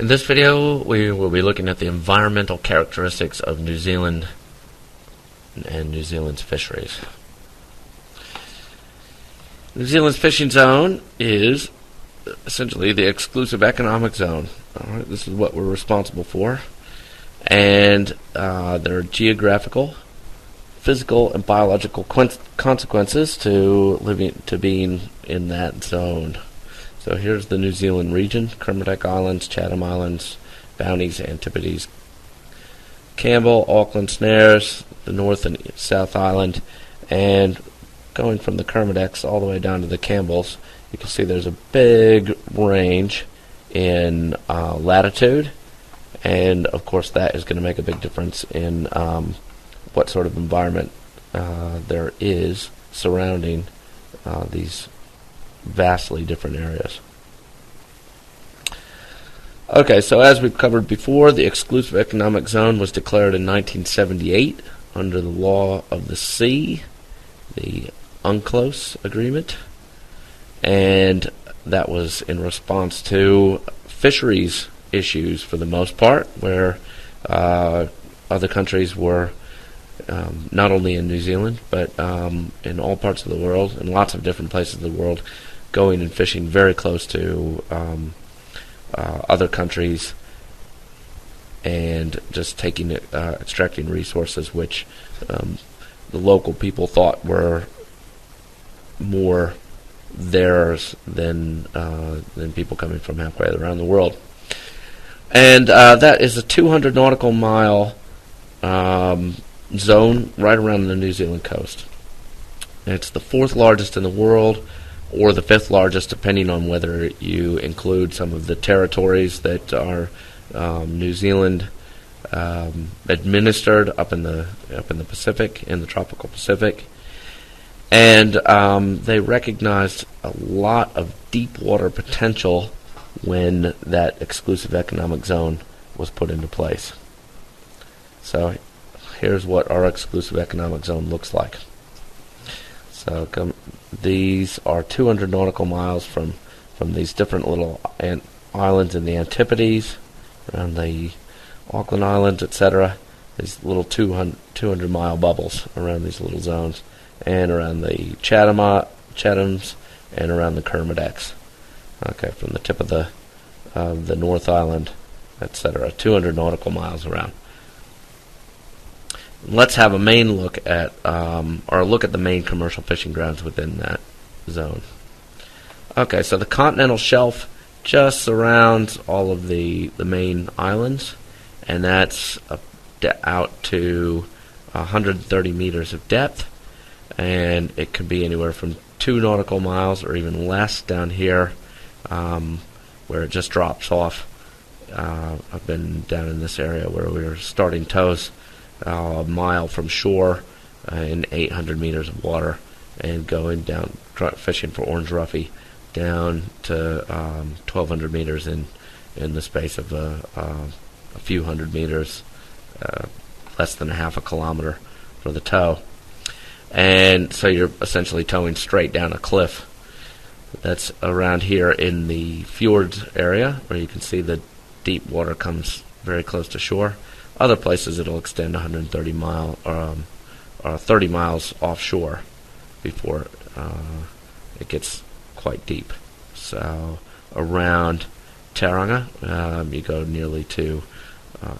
In this video, we will be looking at the environmental characteristics of New Zealand and New Zealand's fisheries. New Zealand's fishing zone is essentially the exclusive economic zone. Alright, this is what we're responsible for. And there are geographical, physical, and biological consequences to being in that zone. So here's the New Zealand region: Kermadec Islands, Chatham Islands, Bounties, Antipodes, Campbell, Auckland, Snares, the North and South Island, and going from the Kermadecs all the way down to the Campbells, you can see there's a big range in latitude, and of course that is going to make a big difference in what sort of environment there is surrounding these vastly different areas. Okay, so as we've covered before, the exclusive economic zone was declared in 1978 under the law of the sea, the UNCLOS agreement, and that was in response to fisheries issues for the most part, where other countries were not only in New Zealand but in all parts of the world, in lots of different places of the world, going and fishing very close to other countries and just taking extracting resources which the local people thought were more theirs than people coming from halfway around the world. And that is a 200 nautical mile zone right around the New Zealand coast. It's the fourth largest in the world, or the fifth largest, depending on whether you include some of the territories that are New Zealand administered up in the Pacific, in the tropical Pacific. And they recognized a lot of deep water potential when that exclusive economic zone was put into place. So here's what our exclusive economic zone looks like. So these are 200 nautical miles from these different little islands in the Antipodes, around the Auckland Islands, etc. These little 200-mile bubbles around these little zones, and around the Chathams, and around the Kermadecs. Okay, from the tip of the North Island, etc. 200 nautical miles around. Let's have a main look at, or look at the main commercial fishing grounds within that zone. Okay, so the continental shelf just surrounds all of the main islands, and that's out to 130 meters of depth, and it can be anywhere from 2 nautical miles or even less down here, where it just drops off. I've been down in this area where we were starting tows a mile from shore in 800 meters of water, and going down fishing for orange roughy down to 1,200 meters in the space of a few hundred meters, less than a half a kilometer for the tow. And so you're essentially towing straight down a cliff. That's around here in the fjords area, where you can see the deep water comes very close to shore. Other places it'll extend 130 or 30 miles offshore before it gets quite deep. So around Tauranga, you go nearly to,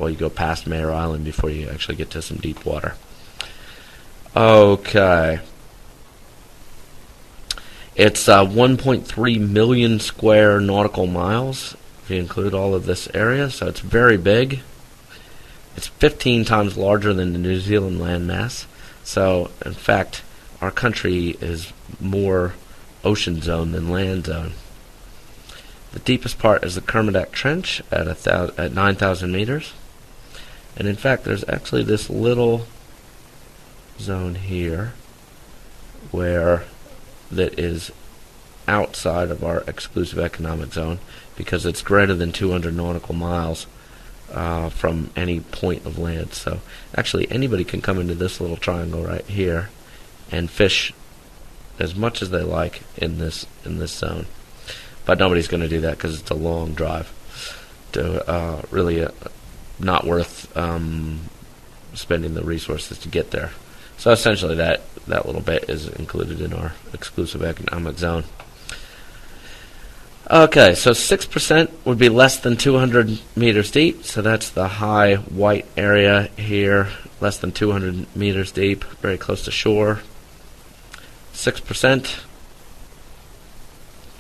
you go past Mayor Island before you actually get to some deep water. Okay. It's 1.3 million square nautical miles, if you include all of this area, so it's very big. It's 15 times larger than the New Zealand landmass. So, in fact, our country is more ocean zone than land zone. The deepest part is the Kermadec Trench at 9,000 meters. And in fact, there's actually this little zone here where that is outside of our exclusive economic zone, because it's greater than 200 nautical miles from any point of land. So actually anybody can come into this little triangle right here and fish as much as they like in this zone. But nobody's going to do that because it's a long drive. really not worth spending the resources to get there. So essentially that little bit is included in our exclusive economic zone. Okay, so 6% would be less than 200 meters deep, so that's the high white area here, less than 200 meters deep, very close to shore. 6%.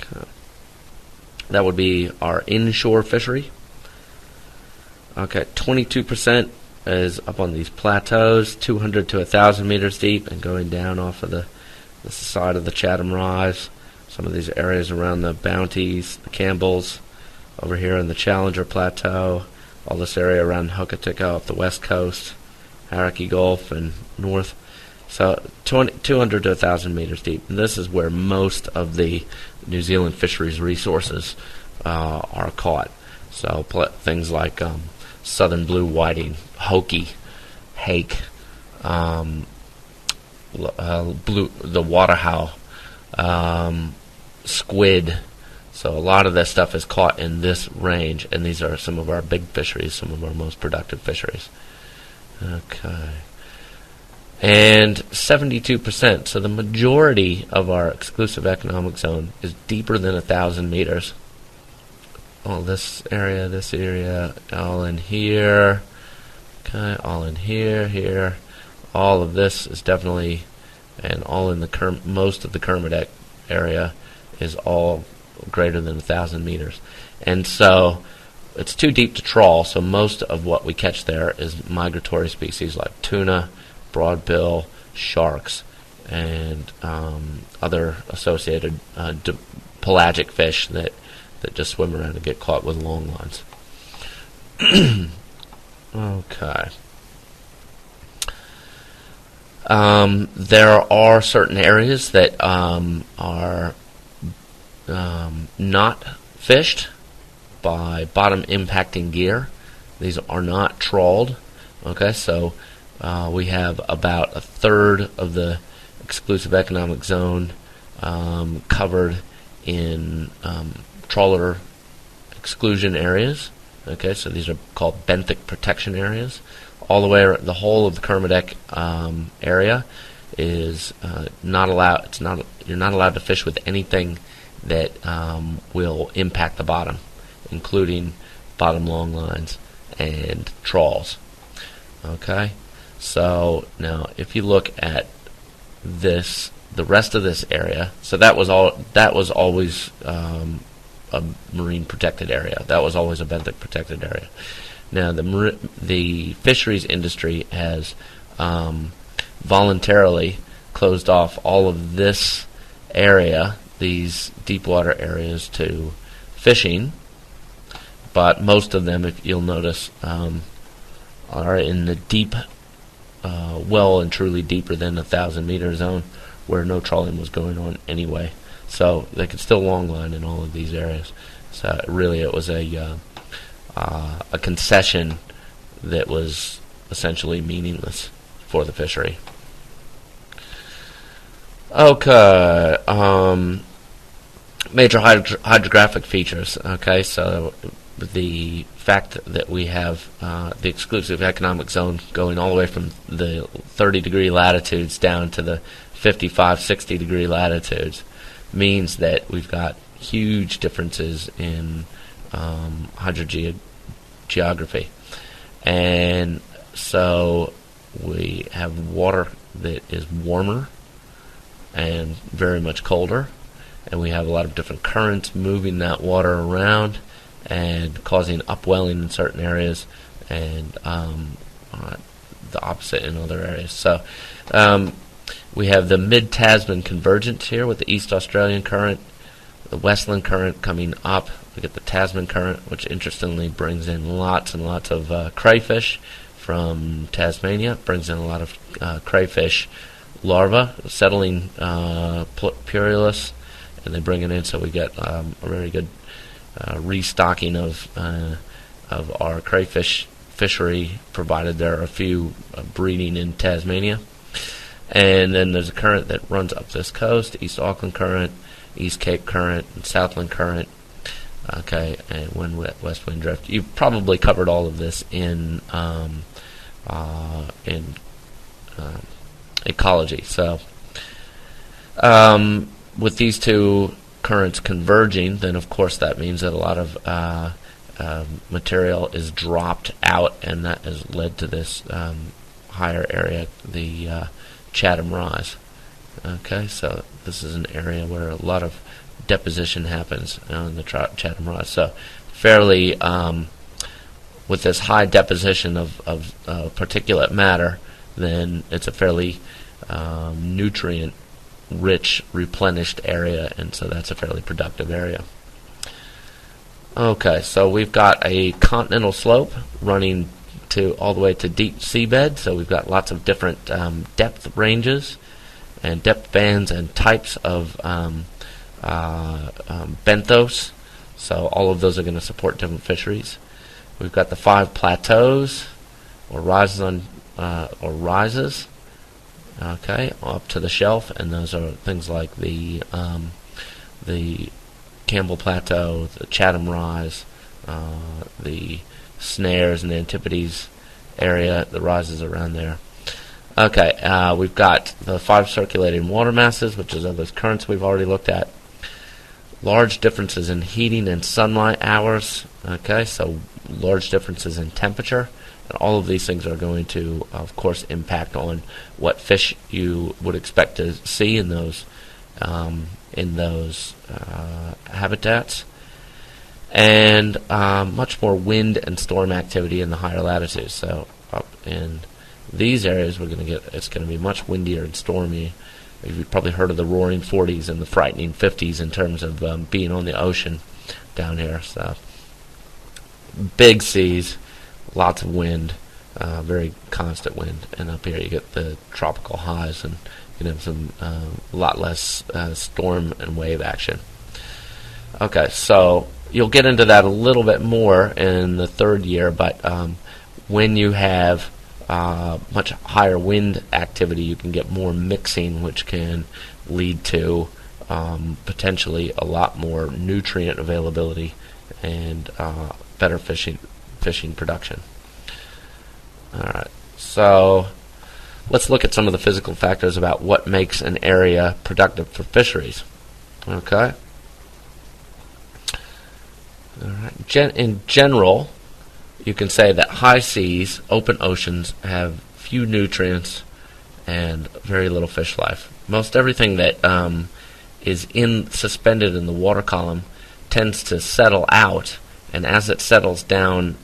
Okay. That would be our inshore fishery. Okay, 22% is up on these plateaus, 200 to 1,000 meters deep, and going down off of the side of the Chatham Rise. Some of these areas around the Bounties, the Campbells, over here in the Challenger Plateau, all this area around Hokitika off the west coast, Hauraki Gulf and north. So 200 to 1,000 meters deep. And this is where most of the New Zealand fisheries resources are caught. So things like southern blue whiting, hoki, hake, the waterhowl, squid. So a lot of this stuff is caught in this range, and these are some of our big fisheries, some of our most productive fisheries. Okay. And 72%, so the majority of our exclusive economic zone is deeper than 1,000 meters. All this area, all in here. Okay, all in here. All of this is definitely, and all in the most of the Kermadec area is all greater than 1,000 meters. And so it's too deep to trawl, so most of what we catch there is migratory species like tuna, broadbill, sharks, and other associated pelagic fish that just swim around and get caught with long lines. Okay. There are certain areas that are not fished by bottom impacting gear. These are not trawled. Okay, so we have about a third of the exclusive economic zone covered in trawler exclusion areas. Okay, so these are called benthic protection areas. All the way, the whole of the Kermadec area is not allowed. You're not allowed to fish with anything that will impact the bottom, including bottom long lines and trawls. Okay, so now if you look at this, the rest of this area, so that was always a marine protected area. That was always a benthic protected area. Now the fisheries industry has voluntarily closed off all of this area, these deep water areas, to fishing, but most of them, if you'll notice, are in the deep, well and truly deeper than 1,000 meter zone, where no trawling was going on anyway. So they could still longline in all of these areas. So really, it was a concession that was essentially meaningless for the fishery. Okay, major hydrographic features. Okay, so the fact that we have the exclusive economic zone going all the way from the 30-degree latitudes down to the 55, 60-degree latitudes means that we've got huge differences in hydrogeography. And so we have water that is warmer and very much colder, and we have a lot of different currents moving that water around and causing upwelling in certain areas, and the opposite in other areas. So we have the mid-Tasman convergence here with the East Australian current, the Westland current coming up. We get the Tasman current, which interestingly brings in lots and lots of crayfish from Tasmania, brings in a lot of crayfish larvae settling Purulus, and they bring it in, so we get a very good restocking of our crayfish fishery, provided there are a few breeding in Tasmania. And then there's a current that runs up this coast, East Auckland current, East Cape current, and Southland current, Okay, and west wind drift. You've probably covered all of this in ecology. So, with these two currents converging, then of course that means that a lot of material is dropped out, and that has led to this higher area, the Chatham Rise. Okay, so this is an area where a lot of deposition happens in the Chatham Rise. So fairly, with this high deposition of particulate matter, then it's a fairly nutrient-rich, replenished area, and so that's a fairly productive area. Okay, so we've got a continental slope running all the way to deep seabed, so we've got lots of different depth ranges and depth bands and types of benthos, so all of those are going to support different fisheries. We've got the 5 plateaus or rises okay, up to the shelf, and those are things like the Campbell Plateau, the Chatham Rise, the Snares and Antipodes area, the rises around there. Okay, we've got the 5 circulating water masses, which is those currents we've already looked at. Large differences in heating and sunlight hours. Okay, so large differences in temperature. And all of these things are going to, of course, impact on what fish you would expect to see in those habitats. And much more wind and storm activity in the higher latitudes. So up in these areas, it's going to be much windier and stormy. You've probably heard of the roaring 40s and the frightening 50s in terms of being on the ocean down here. So big seas, lots of wind, very constant wind, and up here you get the tropical highs, and you can have some a lot less storm and wave action. Okay, so you'll get into that a little bit more in the 3rd year, but when you have much higher wind activity, you can get more mixing, which can lead to potentially a lot more nutrient availability and better fishing production. Alright, so let's look at some of the physical factors about what makes an area productive for fisheries. Okay. Alright. In general, you can say that high seas, open oceans, have few nutrients and very little fish life. Most everything that is suspended in the water column tends to settle out, and as it settles down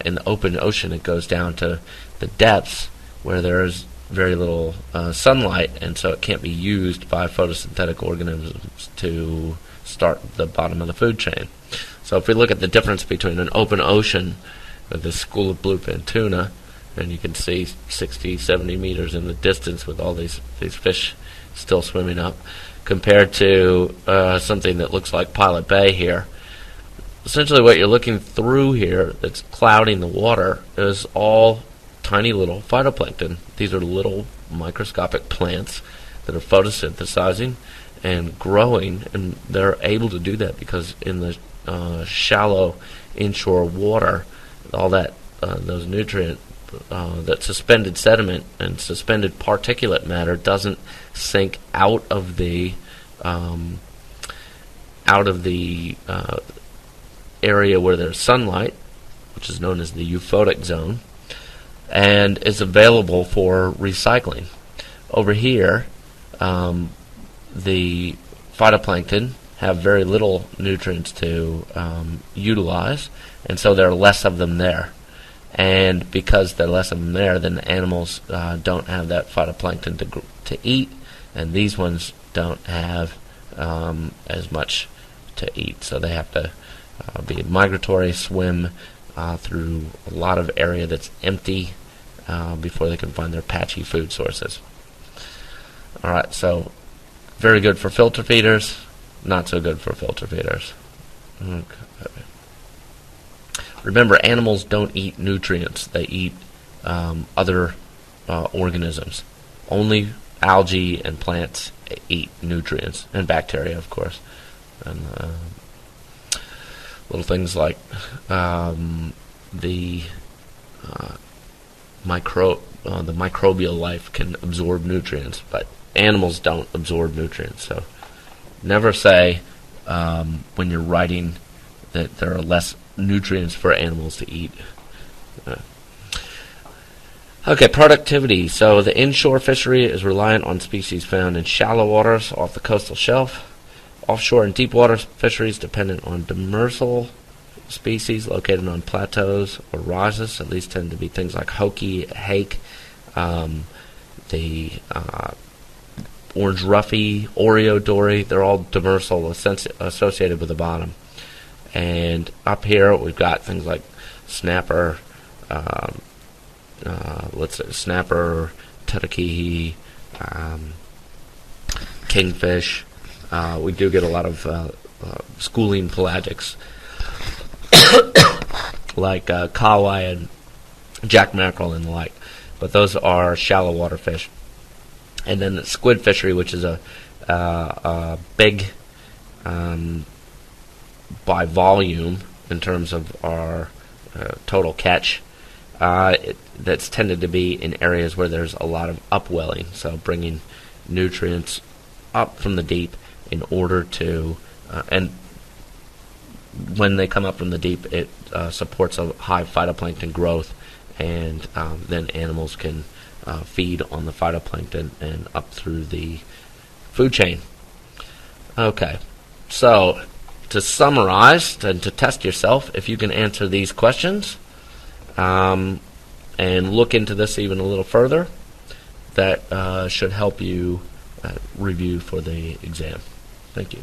in the open ocean, it goes down to the depths where there's very little sunlight, and so it can't be used by photosynthetic organisms to start the bottom of the food chain. So if we look at the difference between an open ocean with this school of bluefin tuna, and you can see 60, 70 meters in the distance with all these fish still swimming up, compared to something that looks like Pilot Bay here. Essentially what you're looking through here that's clouding the water is all tiny little phytoplankton. These are little microscopic plants that are photosynthesizing and growing, and they're able to do that because in the shallow inshore water, all that those nutrient, that suspended sediment and suspended particulate matter doesn't sink out of the area where there's sunlight, which is known as the euphotic zone, and is available for recycling. Over here, the phytoplankton have very little nutrients to utilize, and so there are less of them there. And because there are less of them there, then the animals don't have that phytoplankton to eat, and these ones don't have as much to eat. So they have to be migratory, swim through a lot of area that's empty before they can find their patchy food sources. Alright, so very good for filter feeders, not so good for filter feeders. Okay. Remember, animals don't eat nutrients. They eat other organisms. Only algae and plants eat nutrients, and bacteria, of course. And little things like the microbial life can absorb nutrients, but animals don't absorb nutrients. So never say when you're writing that there are less nutrients for animals to eat. Okay, productivity. So the inshore fishery is reliant on species found in shallow waters off the coastal shelf. Offshore and deep water fisheries dependent on demersal species located on plateaus or rises. So these tend to be things like hoki, hake, the orange ruffy, Oreo dory. They're all demersal associated with the bottom. And up here we've got things like snapper, snapper, tutakihi, kingfish. We do get a lot of schooling pelagics like kahawai and jack mackerel and the like, but those are shallow water fish. And then the squid fishery, which is a big by volume in terms of our total catch. That's tended to be in areas where there's a lot of upwelling, so bringing nutrients up from the deep in order to, and when they come up from the deep, it supports a high phytoplankton growth, and then animals can feed on the phytoplankton and up through the food chain. Okay, so to summarize and to test yourself, if you can answer these questions and look into this even a little further, that should help you review for the exam. Thank you.